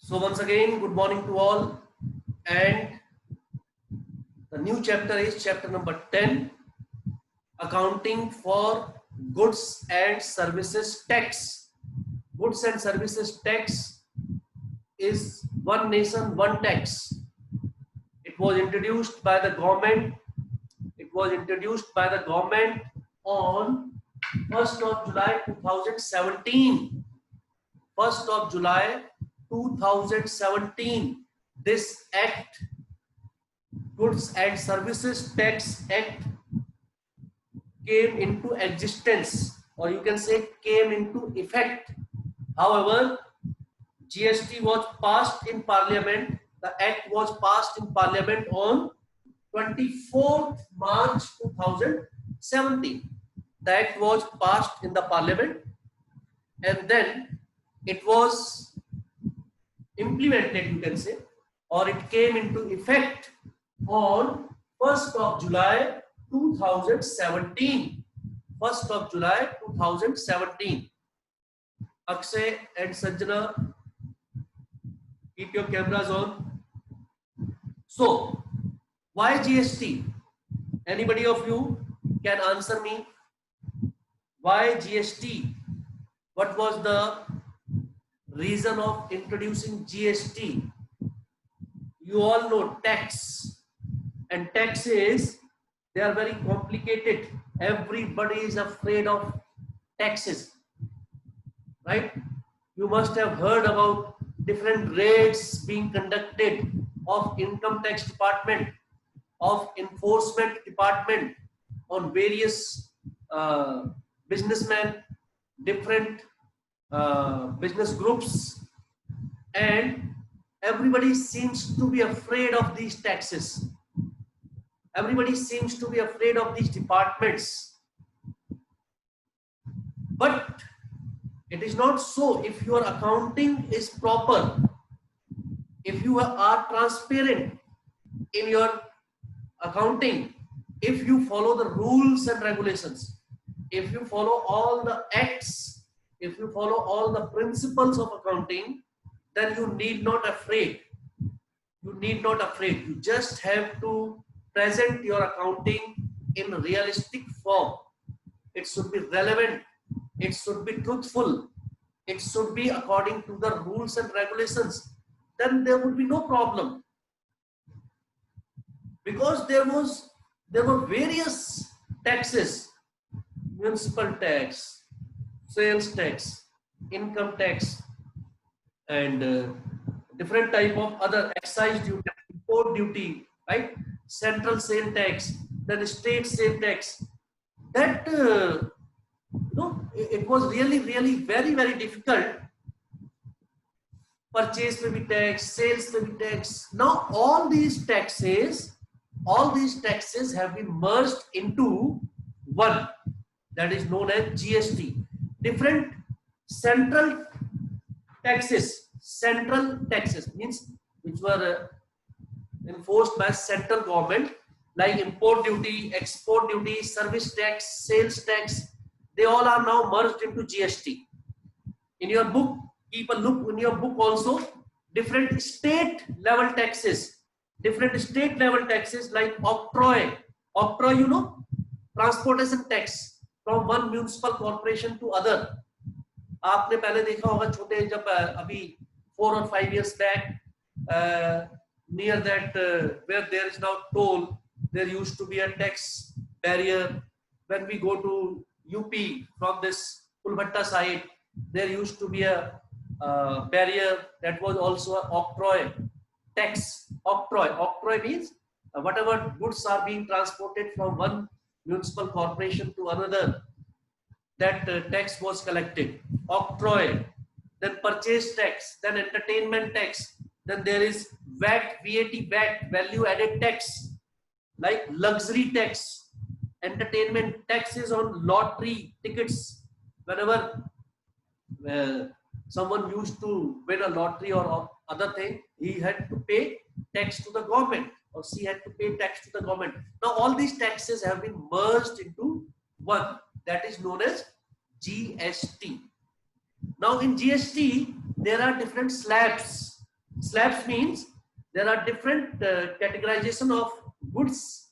So once again, good morning to all, and the new chapter is chapter number 10, accounting for goods and services tax. Goods and services tax is one nation, one tax. It was introduced by the government. It was introduced by the government on 1st of July 2017. 1st of July 2017. This act, Goods and Services Tax Act, came into existence, or you can say came into effect. However, GST was passed in Parliament. The act was passed in Parliament on 24th March 2017. The act was passed in the Parliament, and then it was implemented, you can say, or it came into effect on 1st of July 2017. 1st of July 2017. Akshay and Sanjana, keep your cameras on. So, why GST? Anybody of you can answer me? Why GST? What was the reason of introducing GST? You all know tax, and taxes, they are very complicated. Everybody is afraid of taxes, right? You must have heard about different raids being conducted of income tax department, of enforcement department on various businessmen, different business groups, and everybody seems to be afraid of these taxes. Everybody seems to be afraid of these departments. But it is not so. If your accounting is proper, if you are transparent in your accounting, if you follow the rules and regulations, if you follow all the acts, if you follow all the principles of accounting, then you need not afraid. You need not afraid. You just have to present your accounting in realistic form. It should be relevant. It should be truthful. It should be according to the rules and regulations. Then there would be no problem. Because there were various taxes: municipal tax, sales tax, income tax, and different type of other excise duty, import duty, right? Central sale tax, then state sale tax. That it was really very difficult. Purchase may be tax, sales may be tax. Now all these taxes have been merged into one, that is known as GST. Different central taxes means which were enforced by central government, like import duty, export duty, service tax, sales tax, they all are now merged into GST. In your book, keep a look in your book also. Different state level taxes like octroi, you know, transportation tax from one municipal corporation to other. आपने पहले देखा होगा छोटे जब अभी 4 or 5 years back, near that where there is now toll, there used to be a tax barrier. When we go to UP from this Pulbhatta side, there used to be a barrier that was also an octroi tax. Octroi means whatever goods are being transported from one municipal corporation to another, that tax was collected. Octroi, then purchase tax, then entertainment tax, then there is VAT, value added tax, like luxury tax, entertainment taxes on lottery tickets. Whenever someone used to win a lottery or other thing, he had to pay tax to the government, or she had to pay tax to the government. Now all these taxes have been merged into one, that is known as GST. Now in GST there are different slabs. Slabs means there are different categorization of goods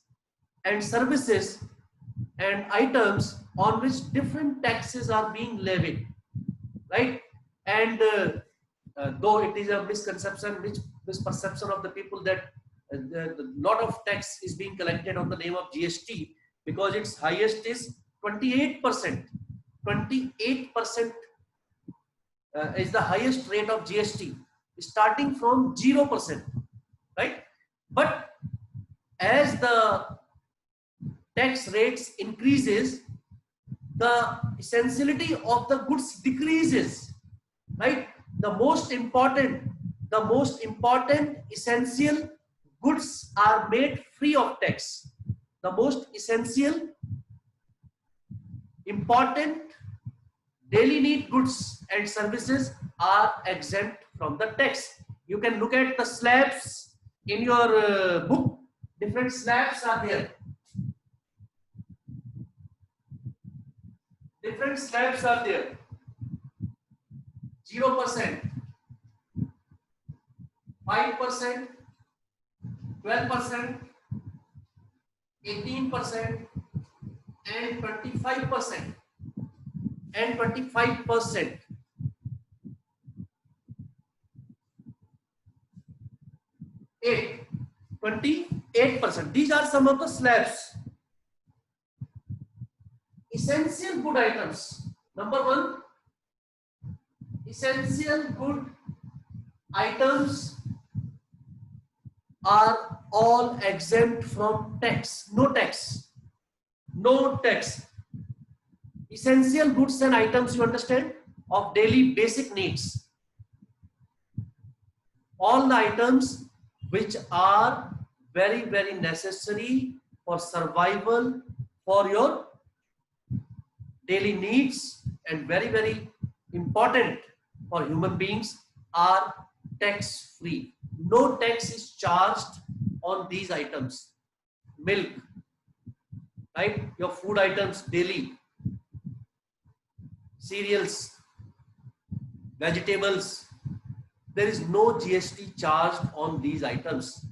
and services and items on which different taxes are being levied, right? And though it is a misconception, misperception of the people that the lot of tax is being collected on the name of GST, because its highest is 28%. 28% is the highest rate of GST, starting from 0%, right? But as the tax rates increases, the essentiality of the goods decreases, right? The most important essential goods are made free of tax. The most essential, important daily need goods and services are exempt from the tax. You can look at the slabs in your book. Different slabs are there. Different slabs are there. 0%, 5%, 12%, 18%, and 25%. And 25%. 28%. These are some of the slabs. Essential good items. Number one, essential good items are all exempt from tax. No tax. No tax. Essential goods and items, you understand, of daily basic needs. All the items which are very, very necessary for survival, for your daily needs, and very, very important for human beings, are tax free. No tax is charged on these items. Milk, right? Your food items daily, cereals, vegetables, there is no GST charged on these items.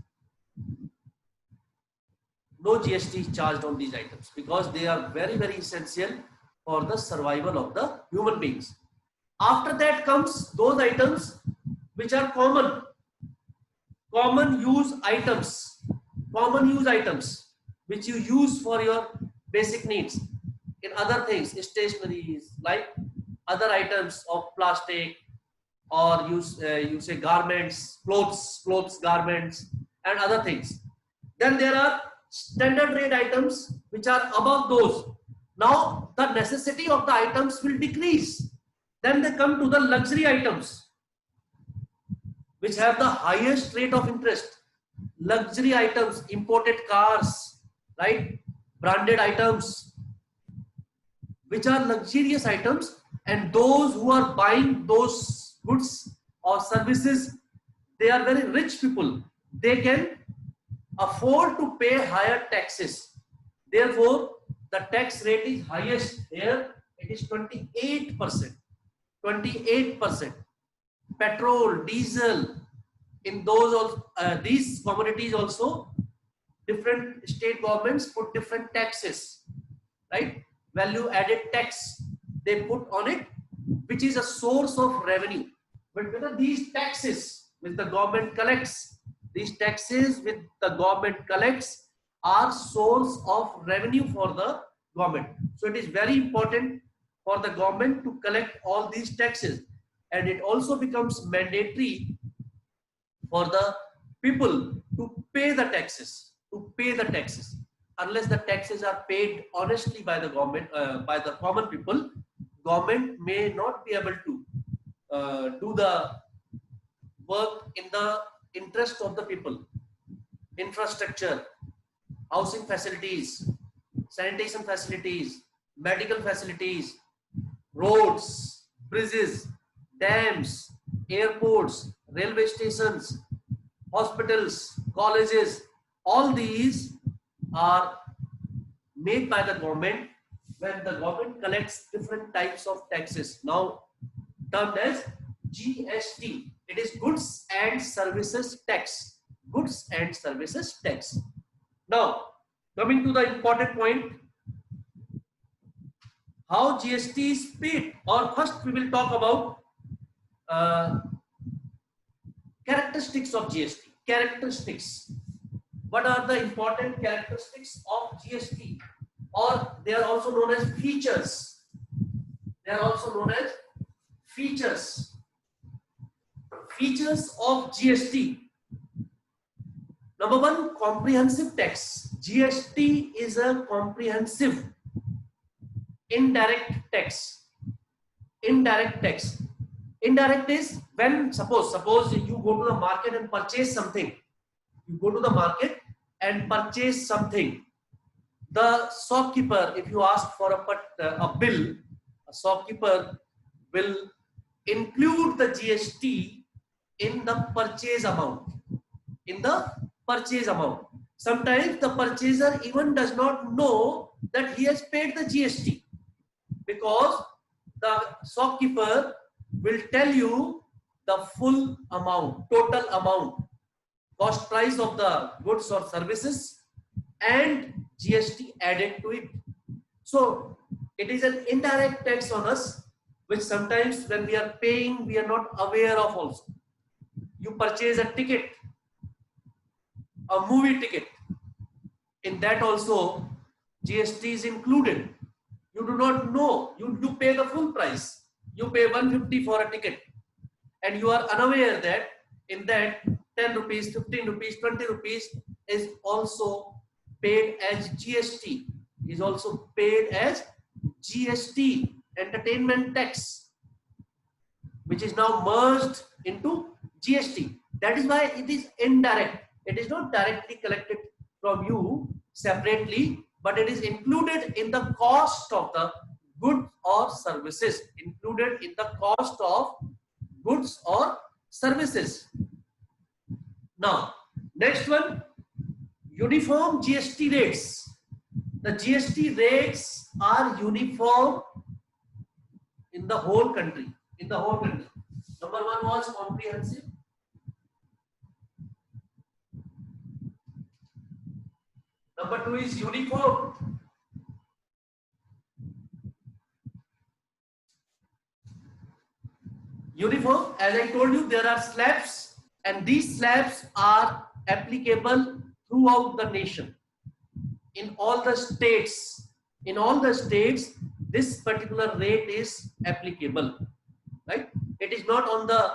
No GST is charged on these items because they are very, very essential for the survival of the human beings. After that comes those items which are common use items, which you use for your basic needs. In other things, stationaries, like other items of plastic, or you say garments, clothes, garments, and other things. Then there are standard rate items which are above those. Now the necessity of the items will decrease. Then they come to the luxury items which have the highest rate of interest. Luxury items, imported cars, right? Branded items, which are luxurious items, and those who are buying those goods or services, they are very rich people. They can afford to pay higher taxes. Therefore, the tax rate is highest here. It is 28%. 28%. Petrol, diesel, in those these commodities also, different state governments put different taxes, right? Value added tax they put on it, which is a source of revenue. But whether these taxes which the government collects, are source of revenue for the government. So it is very important for the government to collect all these taxes, and it also becomes mandatory for the people to pay the taxes. Unless the taxes are paid honestly by the government, by the common people, government may not be able to do the work in the interest of the people. Infrastructure, housing facilities, sanitation facilities, medical facilities, roads, bridges, dams, airports, railway stations, hospitals, colleges, all these are made by the government when the government collects different types of taxes, now termed as GST. It is goods and services tax. Goods and services tax. Now coming to the important point, how GST is paid, or first we will talk about characteristics of GST. Characteristics. What are the important characteristics of GST, or they are also known as features. They are also known as features. Features of GST. Number one, comprehensive tax. GST is a comprehensive indirect tax. Indirect tax. Indirect is when suppose you go to the market and purchase something. You go to the market and purchase something. The shopkeeper, if you ask for a bill, a shopkeeper will include the GST in the purchase amount. In the purchase amount. Sometimes the purchaser even does not know that he has paid the GST, because the shopkeeper will tell you the full amount, total amount, cost price of the goods or services, and GST added to it. So it is an indirect tax on us, which sometimes when we are paying, we are not aware of also. You purchase a ticket, a movie ticket. In that also GST is included. You do not know. You pay the full price. You pay 150 for a ticket, and you are unaware that in that 10 rupees, 15 rupees, 20 rupees is also paid as GST. Is also paid as GST, entertainment tax, which is now merged into GST. That is why it is indirect. It is not directly collected from you separately, but it is included in the cost of the goods or services. Included in the cost of goods or services. Now, next one, uniform GST rates. The GST rates are uniform in the whole country. In the whole country. Number one was comprehensive. Number two is uniform. Uniform, as I told you, there are slabs, and these slabs are applicable throughout the nation. In all the states, this particular rate is applicable, right? It is not on the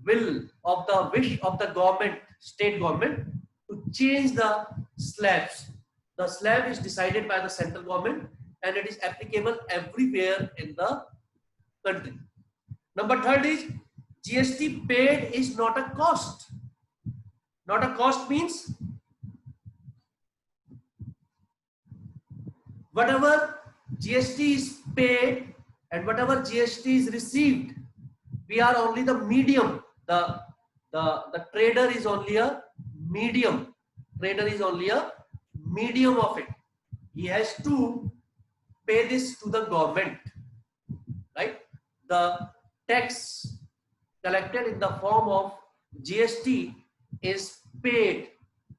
will of the wish of the government, state government, to change the slabs. The slab is decided by the central government, and it is applicable everywhere in the country. Number third is GST paid is not a cost. Not a cost means whatever GST is paid and whatever GST is received, we are only the medium. The trader is only a medium. Trader is only a medium of it. He has to pay this to the government, right? The tax collected in the form of GST is paid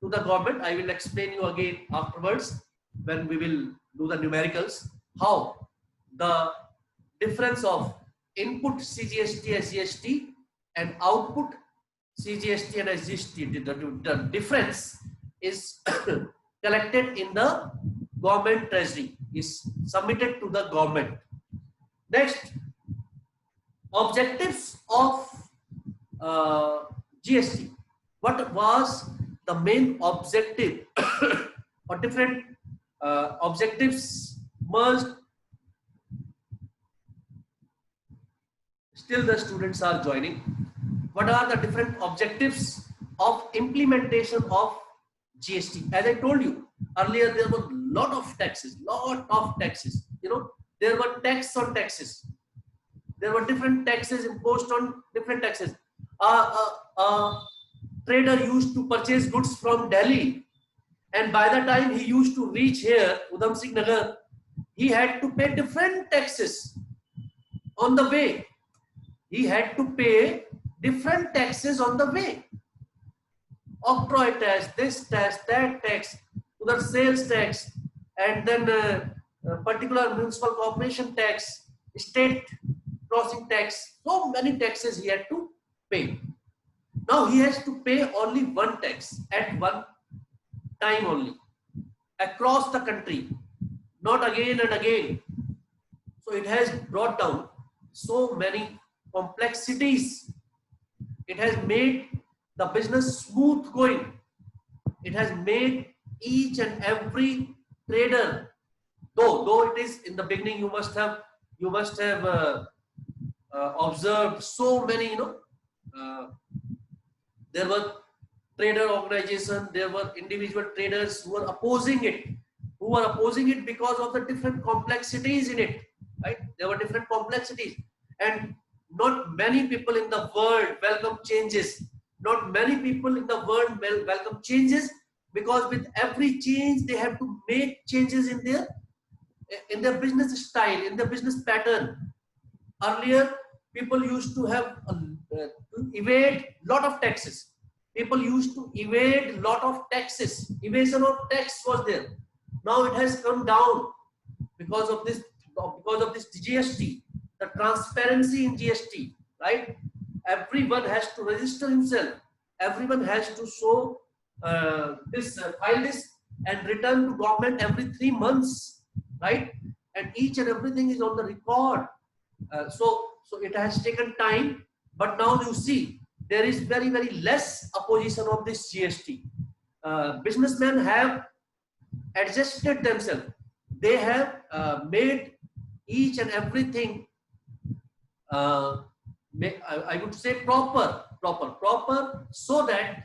to the government. I will explain you again afterwards when we will do the numericals, how the difference of input CGST as GST and output CGST and SGST, the difference is collected in the government treasury, is submitted to the government. Next, objectives of GST. What was the main objective or different objectives merged? Still the students are joining. What are the different objectives of implementation of GST? As I told you earlier, there were lot of taxes. You know, there were tax on taxes. There were different taxes imposed on different taxes. Trader used to purchase goods from Delhi, and by the time he used to reach here, Udham Singh Nagar, he had to pay different taxes on the way. He had to pay different taxes on the way. Octroi tax, this tax, that tax, other sales tax, and then particular municipal corporation tax, state crossing tax. So many taxes he had to pay. Now he has to pay only one tax at one time only, across the country, not again and again. So it has brought down so many complexities. It has made the business smooth going. It has made each and every trader, though it is in the beginning, you must have observed so many, there were trader organization, there were individual traders who were opposing it, because of the different complexities in it, right? There were different complexities, and not many people in the world welcome changes. Not many people in the world welcome changes, because with every change they have to make changes in their business style, in their business pattern. Earlier, people used to have to evade lot of taxes. People used to evade lot of taxes. Evasion of tax was there. Now it has come down because of this GST, the transparency in GST, right? Everyone has to register himself. Everyone has to show file this and return to government every 3 months, right? And each and everything is on the record. So it has taken time, but now you see there is very less opposition of this GST. Businessmen have adjusted themselves. They have made each and everything, I would say proper, so that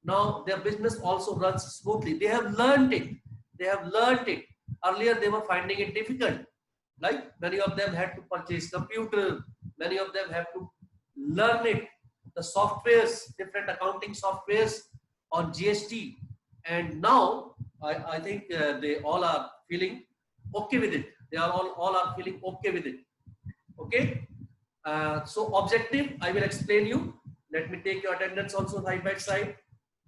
now their business also runs smoothly. They have learned it. Earlier they were finding it difficult. Like many of them had to purchase computer. Many of them have to learn it, the softwares, different accounting softwares on GST. And now I think they all are feeling okay with it. They are all are feeling okay with it. Okay. So objective, I will explain you. Let me take your attendance also side by side.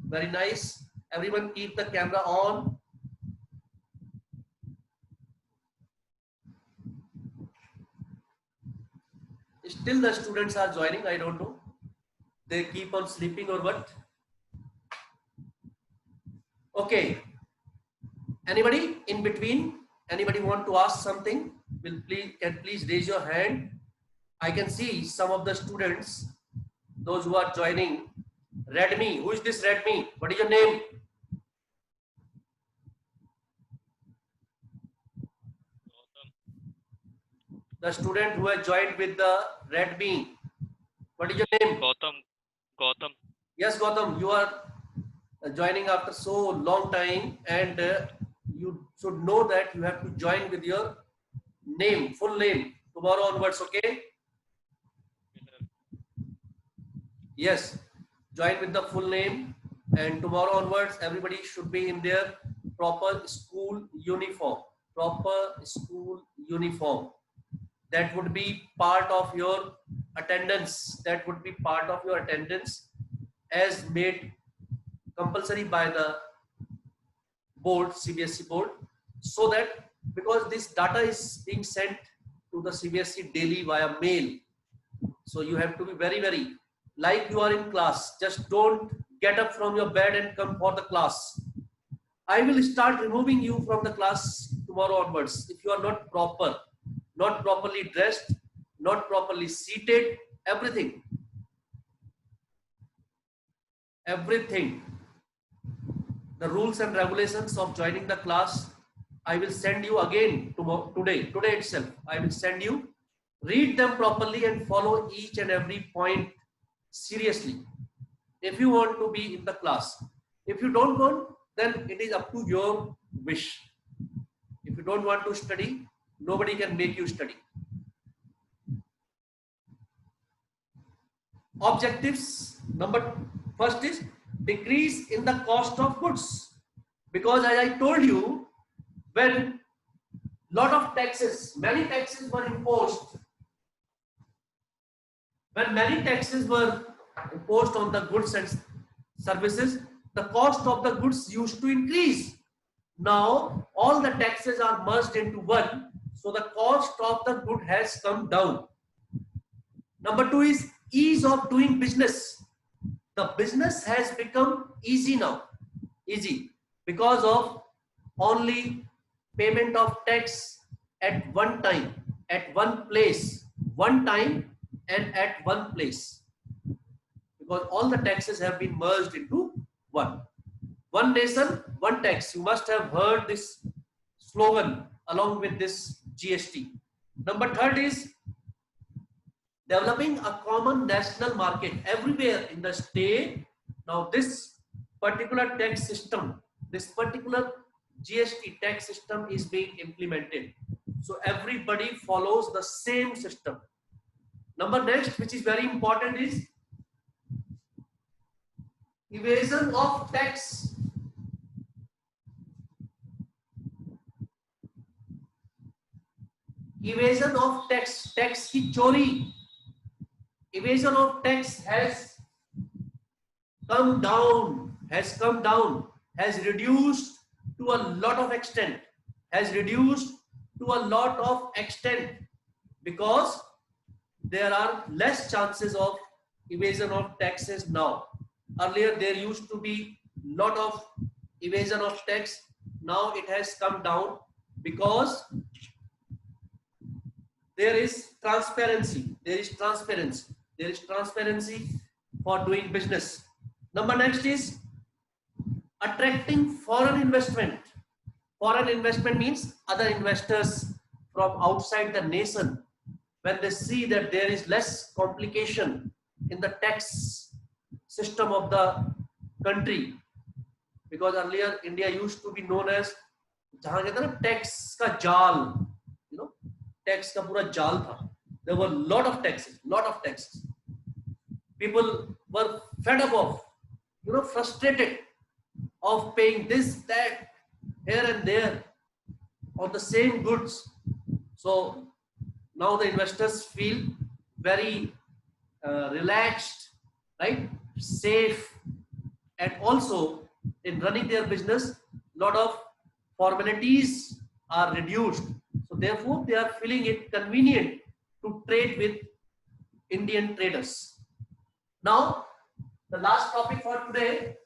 Very nice. Everyone keep the camera on. Still the students are joining. I don't know. They keep on sleeping or what? Okay. Anybody in between? Anybody want to ask something? Can please raise your hand. I can see some of the students, those who are joining. Redmi. Who is this Redmi? What is your name? The student who has joined with the Redmi. What is your name? Gautam. Yes, Gautam. You are joining after so long time, and you should know that you have to join with your name, full name, tomorrow onwards. Okay? Yes. Join with the full name, and tomorrow onwards, everybody should be in their proper school uniform. That would be part of your attendance. As made compulsory by the board, CBSE board, so that because this data is being sent to the CBSE daily via mail, so you have to be very like you are in class. Just don't get up from your bed and come for the class. I will start removing you from the class tomorrow onwards if you are not proper, not properly dressed, not properly seated, everything. The rules and regulations of joining the class, I will send you again today itself. I will send you. Read them properly and follow each and every point seriously. If you want to be in the class, if you don't want, then it is up to your wish. If you don't want to study, nobody can make you study. Objectives. First is decrease in the cost of goods, because as I told you, when many taxes were imposed, when many taxes were imposed on the goods and services, the cost of the goods used to increase. Now all the taxes are merged into one, so the cost of the good has come down. Number two is ease of doing business. The business has become easy now, easy, because of only payment of tax at one time, at one place, one time and at one place, because all the taxes have been merged into one. One nation, one tax. You must have heard this slogan along with this GST. Number third is developing a common national market everywhere in the state. Now this particular tax system, this particular GST tax system is being implemented. So everybody follows the same system. Number next, which is very important, is evasion of tax. Evasion of tax, tax ki chori. Evasion of tax has come down, has reduced to a lot of extent, because there are less chances of evasion of taxes now. Earlier there used to be lot of evasion of tax. Now it has come down because there is transparency. There is transparency for doing business. Number next is attracting foreign investment. Foreign investment means other investors from outside the nation. When they see that there is less complication in the tax system of the country, because earlier India used to be known as जहाँ कहते हैं ना tax का जाल, you know, tax का पूरा जाल था. There were lot of taxes. People were fed up of, frustrated of paying this, that, here and there on the same goods. So now the investors feel very relaxed, right? Safe, and also in running their business, lot of formalities are reduced. So therefore, they are feeling it convenient to trade with Indian traders. Now, the last topic for today.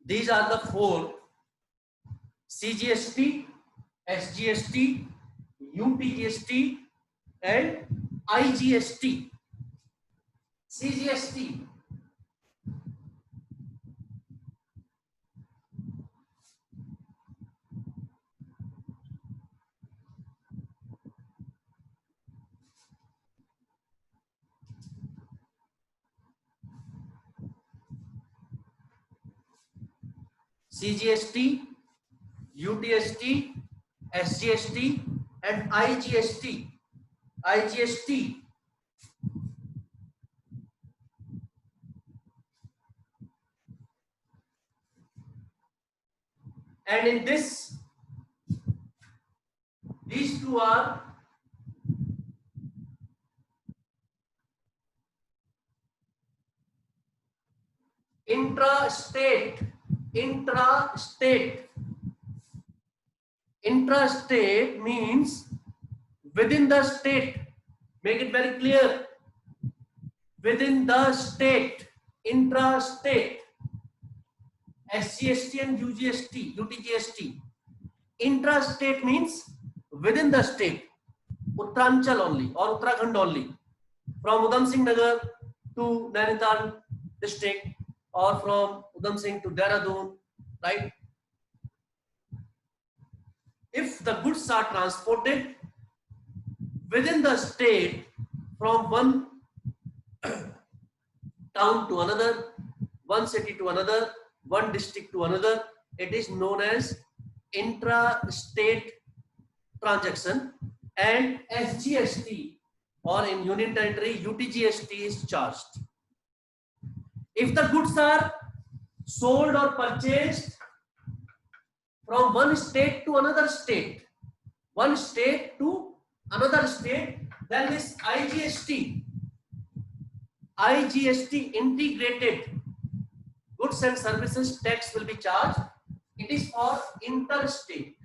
These are the four: CGST, SGST, UTGST, and IGST. CGST. CGST, UTST, SGST, and IGST. And in this, these two are intrastate. Intrastate means within the state. Make it very clear. Within the state. Intrastate. SGST and UTGST. Intrastate means within the state. Uttaranchal only or Uttarakhand only. From Udham Singh Nagar to Nainital district, or from Udham Singh to Dehradun, right? If the goods are transported within the state from one town to another, one city to another, one district to another. It is known as intra-state transaction, and SGST or in Union Territory UTGST is charged. If the goods are sold or purchased from one state to another state, one state to another state, then this IGST integrated goods and services tax will be charged. It is for interstate.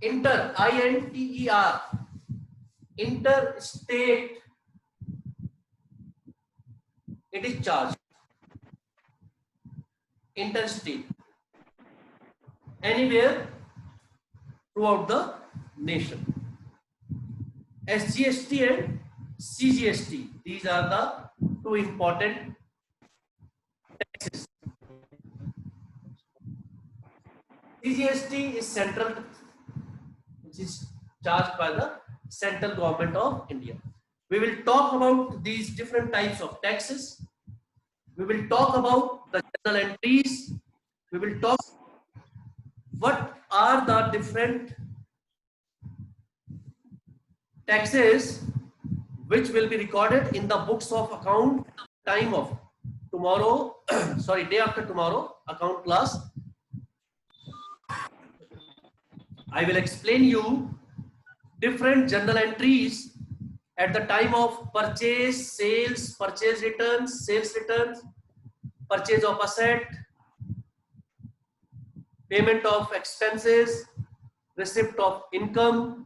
INTER, interstate, it is charged. Interstate, anywhere throughout the nation. SGST and CGST, these are the two important taxes. CGST is central, which is charged by the central government of India. We will talk about these different types of taxes. We will talk about the journal entries. We will talk what are the different taxes which will be recorded in the books of account time of tomorrow, sorry, day after tomorrow, account class. I will explain you different journal entries at the time of purchase, sales, purchase returns, sales returns, purchase of asset, payment of expenses, receipt of income.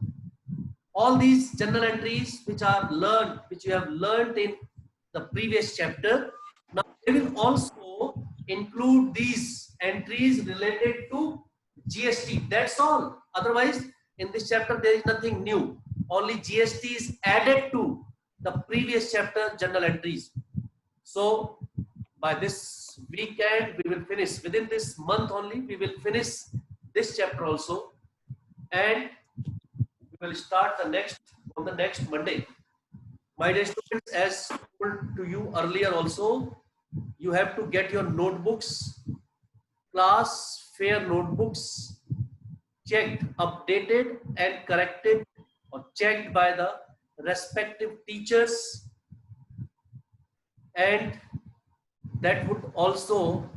All these journal entries which are learned, which you have learned in the previous chapter. Now they will also include these entries related to GST. That's all. Otherwise, in this chapter there is nothing new. Only GST is added to the previous chapter journal entries. So by this weekend we will finish, within this month only we will finish this chapter also, and we will start the next on the next Monday. My dear students, as told to you earlier also, you have to get your notebooks, class fair notebooks, checked, updated and corrected or checked by the respective teachers, and that would also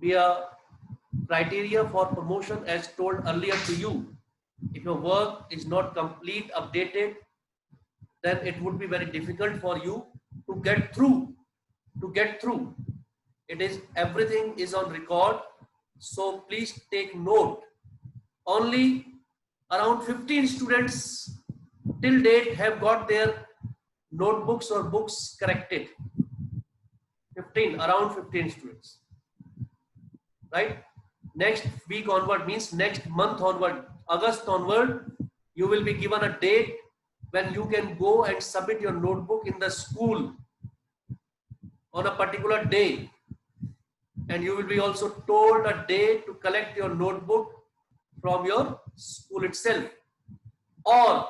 be a criteria for promotion as told earlier to you. If your work is not complete, updated, then it would be very difficult for you to get through. It is, everything is on record, so please take note. Only around 15 students till date have got their notebooks or books corrected. 15, around 15 students, right? Next week onward, means next month onward, August onward, you will be given a date when you can go and submit your notebook in the school on a particular day, and you will be also told a day to collect your notebook from your school itself, or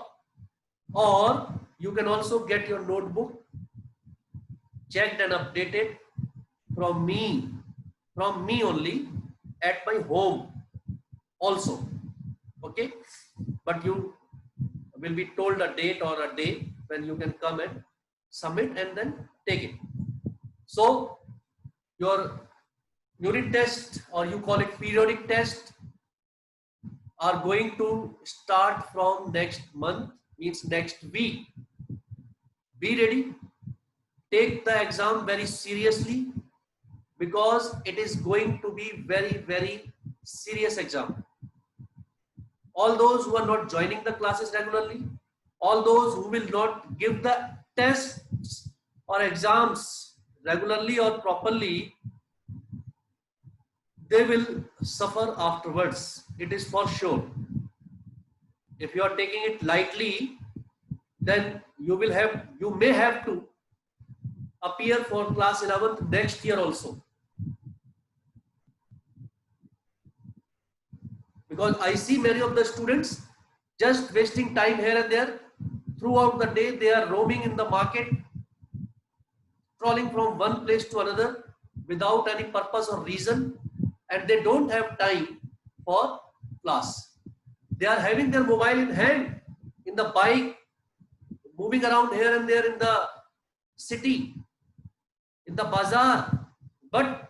you can also get your notebook checked and updated from me only at my home also. Okay, but you will be told a date or a day when you can come and submit and then take it. So your unit test, or you call it periodic test, are going to start from next month, means next week. Be ready, take the exam very seriously, because it is going to be very, very serious exam. All those who are not joining the classes regularly, all those who will not give the tests or exams regularly or properly, they will suffer afterwards. It is for sure. If you are taking it lightly, then you may have to appear for class 11th next year also. Because I see many of the students just wasting time here and there, throughout the day they are roaming in the market, crawling from one place to another without any purpose or reason, and they don't have time for class. They are having their mobile in hand, in the bike, moving around here and there in the city, in the bazaar, but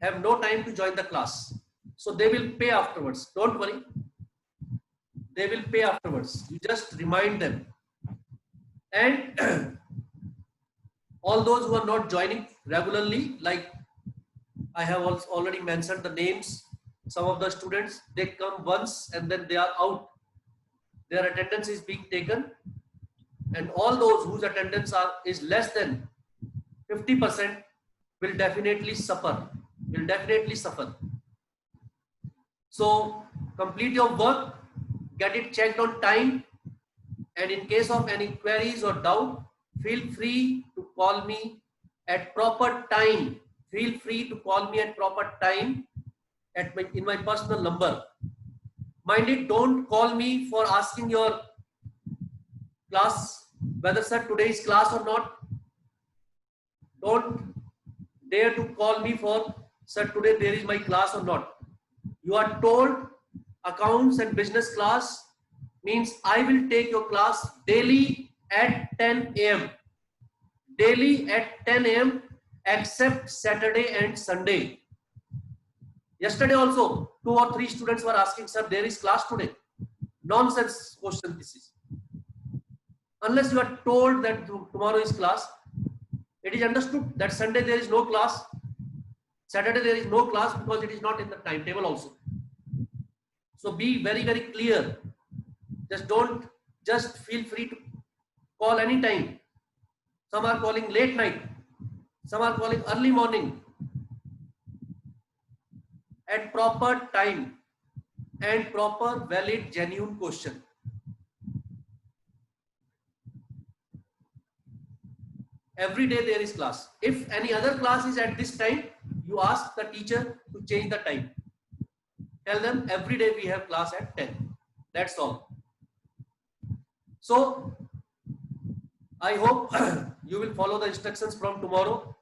have no time to join the class. So they will pay afterwards. Don't worry. They will pay afterwards. You just remind them. And all those who are not joining regularly, like I have also already mentioned the names, some of the students, they come once and then they are out. Their attendance is being taken, and all those whose attendance is less than 50% will definitely suffer. So complete your work, get it checked on time, and in case of any queries or doubt, feel free to call me at proper time. Feel free to call me at proper time in my personal number. Mind it, don't call me for asking your class, whether sir today is class or not. Don't dare to call me for sir today there is my class or not. You are told accounts and business class means I will take your class daily at 10 a.m. Daily at 10 a.m. except Saturday and Sunday. Yesterday also 2 or 3 students were asking, sir there is class today. Nonsense question this is. Unless you are told that tomorrow is class, it is understood that Sunday there is no class, Saturday there is no class, because it is not in the timetable also. So be very, very clear. Just feel free to call anytime. Some are calling late night, some are calling early morning, at proper time and proper, valid, genuine question. Every day there is class. If any other class is at this time, you ask the teacher to change the time. Tell them every day we have class at 10. That's all. So I hope you will follow the instructions from tomorrow.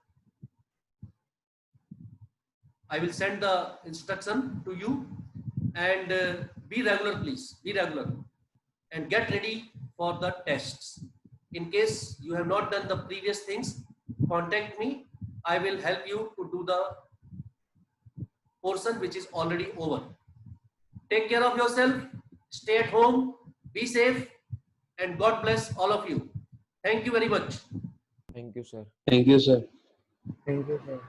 I will send the instruction to you, and be regular, please. Be regular and get ready for the tests. In case you have not done the previous things, contact me. I will help you to do the portion which is already over. Take care of yourself. Stay at home. Be safe. And God bless all of you. Thank you very much. Thank you, sir. Thank you, sir. Thank you, sir.